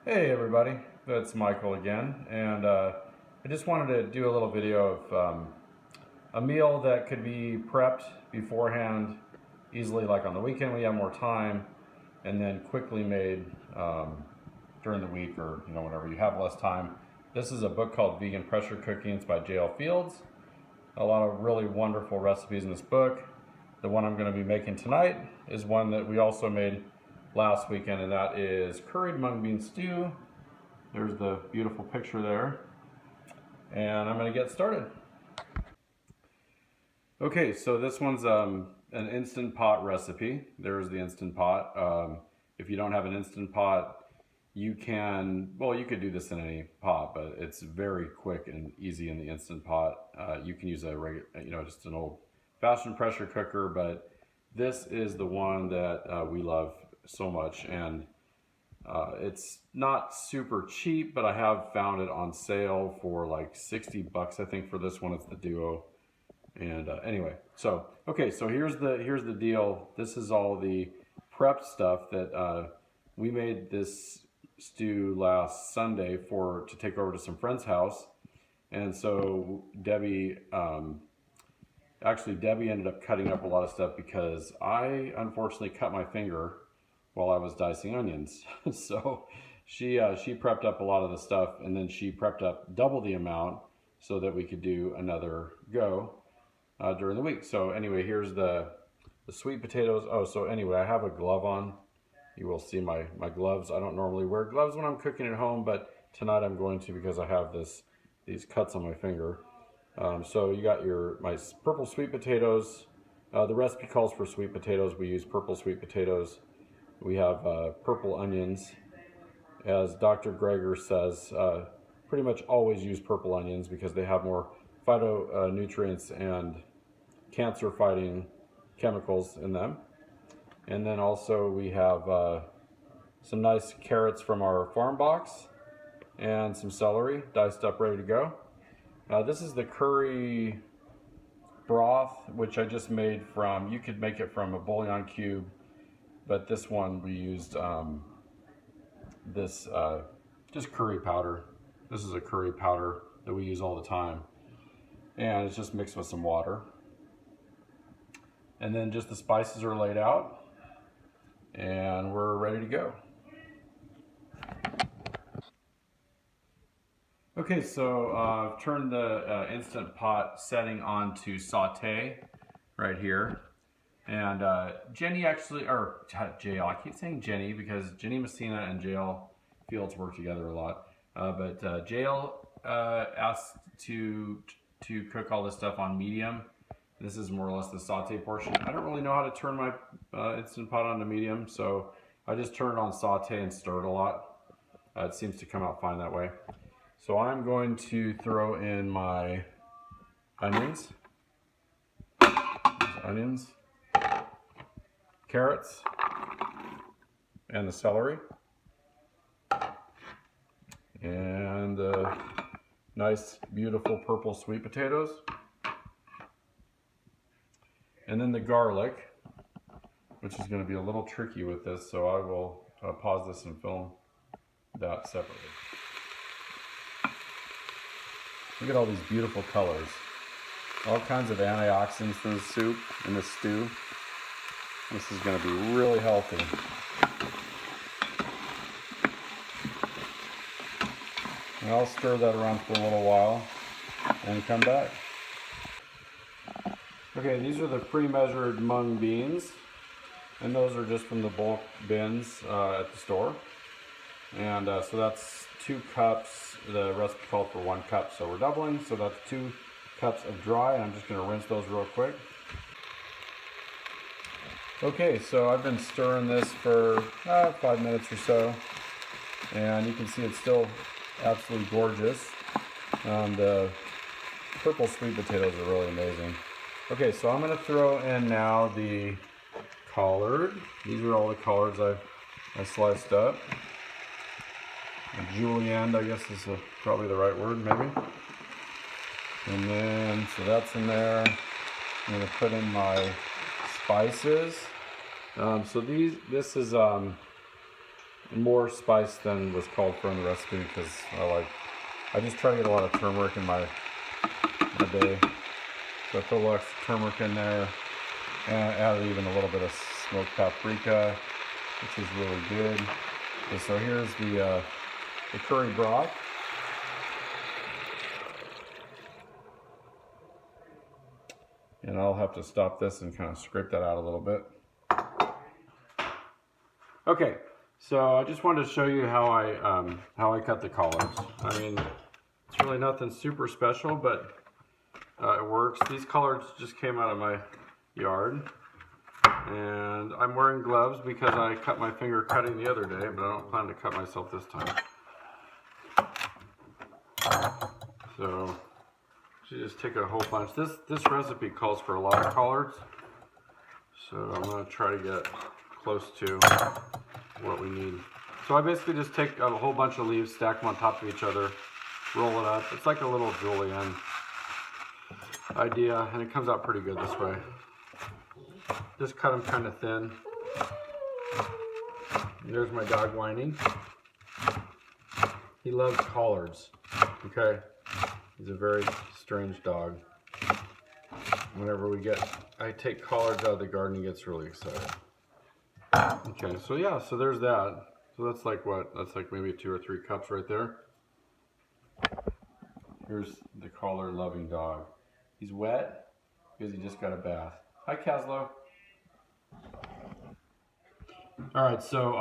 Hey everybody, it's Michael again, and I just wanted to do a little video of a meal that could be prepped beforehand easily, like on the weekend when you have more time, and then quickly made during the week, or whenever you have less time. This is a book called Vegan Pressure Cooking. It's by J.L. Fields. A lot of really wonderful recipes in this book. The one I'm going to be making tonight is one that we also made last weekend, and that is curried mung bean stew. There's the beautiful picture there. And I'm going to get started. Okay, so this one's an Instant Pot recipe. There's the Instant Pot. If you don't have an Instant Pot, you could do this in any pot, but it's very quick and easy in the Instant Pot. You can use a regular, just an old-fashioned pressure cooker, but this is the one that we love so much, and it's not super cheap, but I have found it on sale for like 60 bucks, I think, for this one. It's the Duo. And anyway, so here's the deal. This is all the prep stuff that we made this stew last Sunday to take over to some friend's house. And so Debbie ended up cutting up a lot of stuff because I unfortunately cut my finger while I was dicing onions. So she prepped up a lot of the stuff, and then she prepped up double the amount so that we could do another go during the week. So anyway, here's the sweet potatoes. Oh, so anyway, I have a glove on. You will see my gloves. I don't normally wear gloves when I'm cooking at home, but tonight I'm going to because I have these cuts on my finger. So you got my purple sweet potatoes. The recipe calls for sweet potatoes. We use purple sweet potatoes. We have purple onions. As Dr. Greger says, pretty much always use purple onions because they have more phytonutrients and cancer-fighting chemicals in them. And then also we have some nice carrots from our farm box and some celery diced up, ready to go. This is the curry broth, which I just made from, you could make it from a bouillon cube, but this one we used just curry powder. This is a curry powder that we use all the time, and it's just mixed with some water. And then just the spices are laid out, and we're ready to go. Okay, so I've turned the Instant Pot setting on to saute right here. And Jenny actually, or JL, I keep saying Jenny because Jenny Messina and JL Fields work together a lot. But JL asked to cook all this stuff on medium. This is more or less the saute portion. I don't really know how to turn my Instant Pot on to medium, so I just turn it on saute and stir it a lot. It seems to come out fine that way. So I'm going to throw in my onions. Carrots, and the celery, and the nice, beautiful purple sweet potatoes, and then the garlic, which is going to be a little tricky with this, so I will pause this and film that separately. Look at all these beautiful colors. All kinds of antioxidants in the soup, in the stew. This is going to be really healthy. And I'll stir that around for a little while and come back. Okay, these are the pre-measured mung beans, and those are just from the bulk bins at the store. And so that's 2 cups. The recipe called for 1 cup, so we're doubling. So that's 2 cups of dry, and I'm just going to rinse those real quick. Okay, so I've been stirring this for 5 minutes or so, and you can see it's still absolutely gorgeous. And the purple sweet potatoes are really amazing. Okay, so I'm going to throw in now the collard. These are all the collards I sliced up. A julienne, I guess is probably the right word, maybe. And then, so that's in there. I'm going to put in my spices. So this is more spice than was called for in the recipe because I just try to get a lot of turmeric in my day. So I put a lot of turmeric in there, and I added even a little bit of smoked paprika, which is really good. Okay, so here's the curry broth. And I'll have to stop this and kind of scrape that out a little bit. Okay, so I just wanted to show you how I cut the collards. I mean, it's really nothing super special, but it works. These collards just came out of my yard, and I'm wearing gloves because I cut my finger cutting the other day, but I don't plan to cut myself this time. So you just take a whole bunch. This recipe calls for a lot of collards, so I'm going to try to get close to what we need. So I basically just take a whole bunch of leaves, stack them on top of each other, roll it up. It's like a little julienne idea, and it comes out pretty good this way. Just cut them kind of thin. And there's my dog whining. He loves collards, okay? He's a very strange dog. Whenever I take collards out of the garden, he gets really excited. Okay, so yeah, so there's that. So that's like what? That's like maybe 2 or 3 cups right there. Here's the collard loving dog. He's wet because he just got a bath. Hi, Caslo. All right, so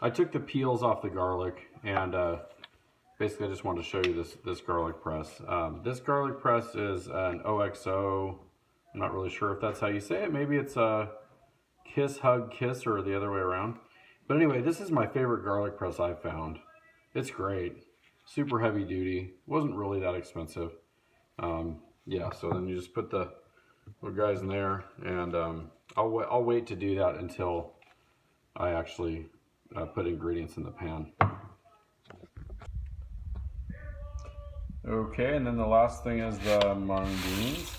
I took the peels off the garlic, and basically I just wanted to show you this garlic press. This garlic press is an OXO. I'm not really sure if that's how you say it. Maybe it's a Kiss, Hug, Kiss, or the other way around. But anyway, this is my favorite garlic press I've found. It's great. Super heavy duty. Wasn't really that expensive. Yeah, so then you just put the little guys in there, and I'll wait to do that until I actually put ingredients in the pan. Okay, and then the last thing is the mung beans.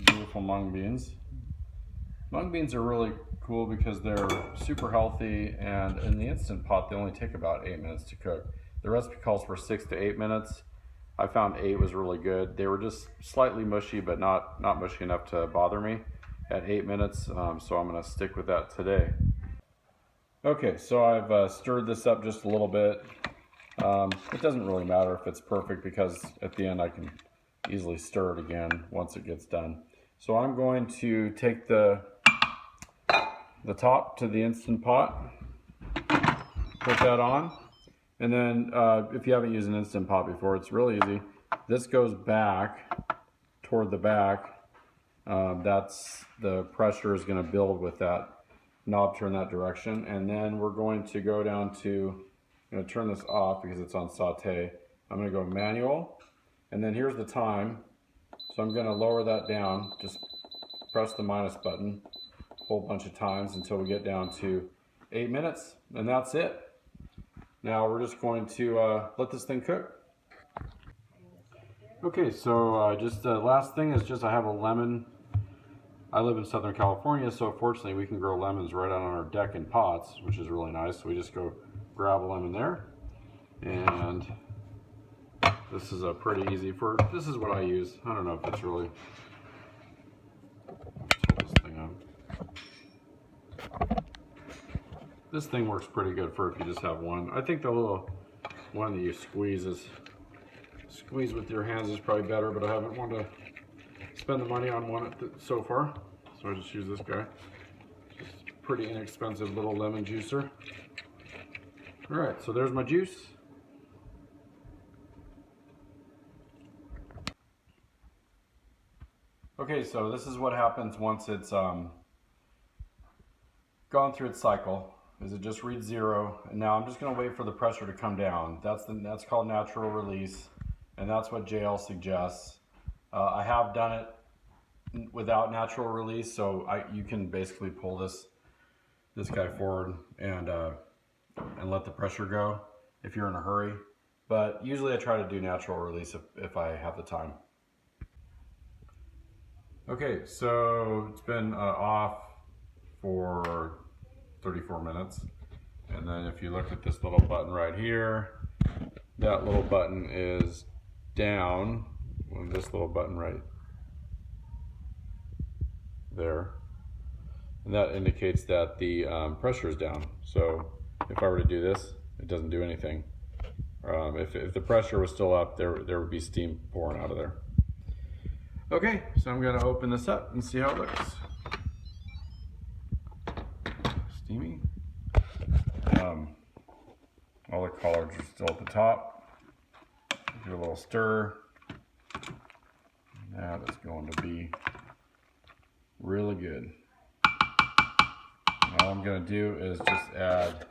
Beautiful mung beans. Mung beans are really cool because they're super healthy, and in the Instant Pot they only take about 8 minutes to cook. The recipe calls for 6 to 8 minutes. I found 8 was really good. They were just slightly mushy, but not mushy enough to bother me at 8 minutes, so I'm going to stick with that today. Okay, so I've stirred this up just a little bit. It doesn't really matter if it's perfect because at the end I can easily stir it again once it gets done. So I'm going to take the top to the Instant Pot, put that on, and then if you haven't used an Instant Pot before, it's really easy. This goes back toward the back. That's the pressure is going to build with that knob turn that direction, and then we're going to go down to, I'm going to turn this off because it's on saute. I'm going to go manual, and then here's the time. So I'm going to lower that down, just press the minus button a whole bunch of times until we get down to 8 minutes, and that's it. Now we're just going to let this thing cook. Okay, so just the last thing is just I have a lemon. I live in Southern California, so fortunately we can grow lemons right out on our deck in pots, which is really nice. So we just go grab a lemon there, and this is a pretty easy this is what I use. I don't know if it's really, let's this thing up. This thing works pretty good for if you just have one. I think the little one that you squeeze with your hands is probably better, but I haven't wanted to spend the money on one so far, so I just use this guy. Just pretty inexpensive little lemon juicer. All right, so there's my juice. Okay, so this is what happens once it's gone through its cycle. Is it just reads 0, and now I'm just going to wait for the pressure to come down. That's called natural release, and that's what JL suggests. I have done it without natural release, so you can basically pull this guy forward and let the pressure go if you're in a hurry. But usually I try to do natural release if I have the time. Okay, so it's been off for 34 minutes. And then if you look at this little button right here, that little button is down, and this little button right there, and that indicates that the pressure is down. So if I were to do this, it doesn't do anything. If the pressure was still up, there would be steam pouring out of there. Okay, so I'm going to open this up and see how it looks. Steamy. All the collards are still at the top. Do a little stir. That is going to be really good. All I'm going to do is just add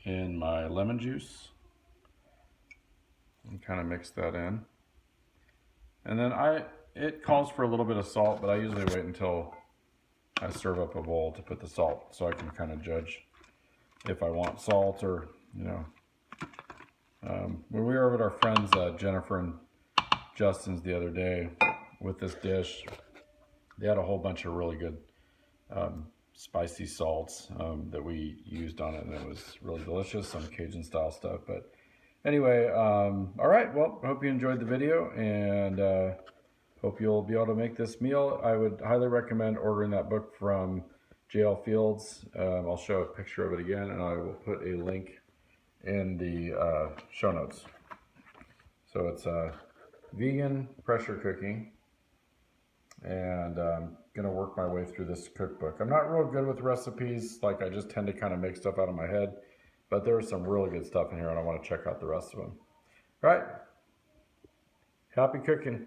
in my lemon juice and kind of mix that in. And then it calls for a little bit of salt, but I usually wait until I serve up a bowl to put the salt, so I can kind of judge if I want salt or, you know. When we were over at our friends Jennifer and Justin's the other day with this dish, they had a whole bunch of really good spicy salts that we used on it, and it was really delicious, some Cajun style stuff. But anyway, all right, well, I hope you enjoyed the video, and hope you'll be able to make this meal. I would highly recommend ordering that book from J.L. Fields. I'll show a picture of it again, and I will put a link in the show notes. So it's vegan pressure cooking, and I'm gonna work my way through this cookbook. I'm not real good with recipes, like I just tend to kind of make stuff out of my head, but there's some really good stuff in here, and I want to check out the rest of them. All right, happy cooking.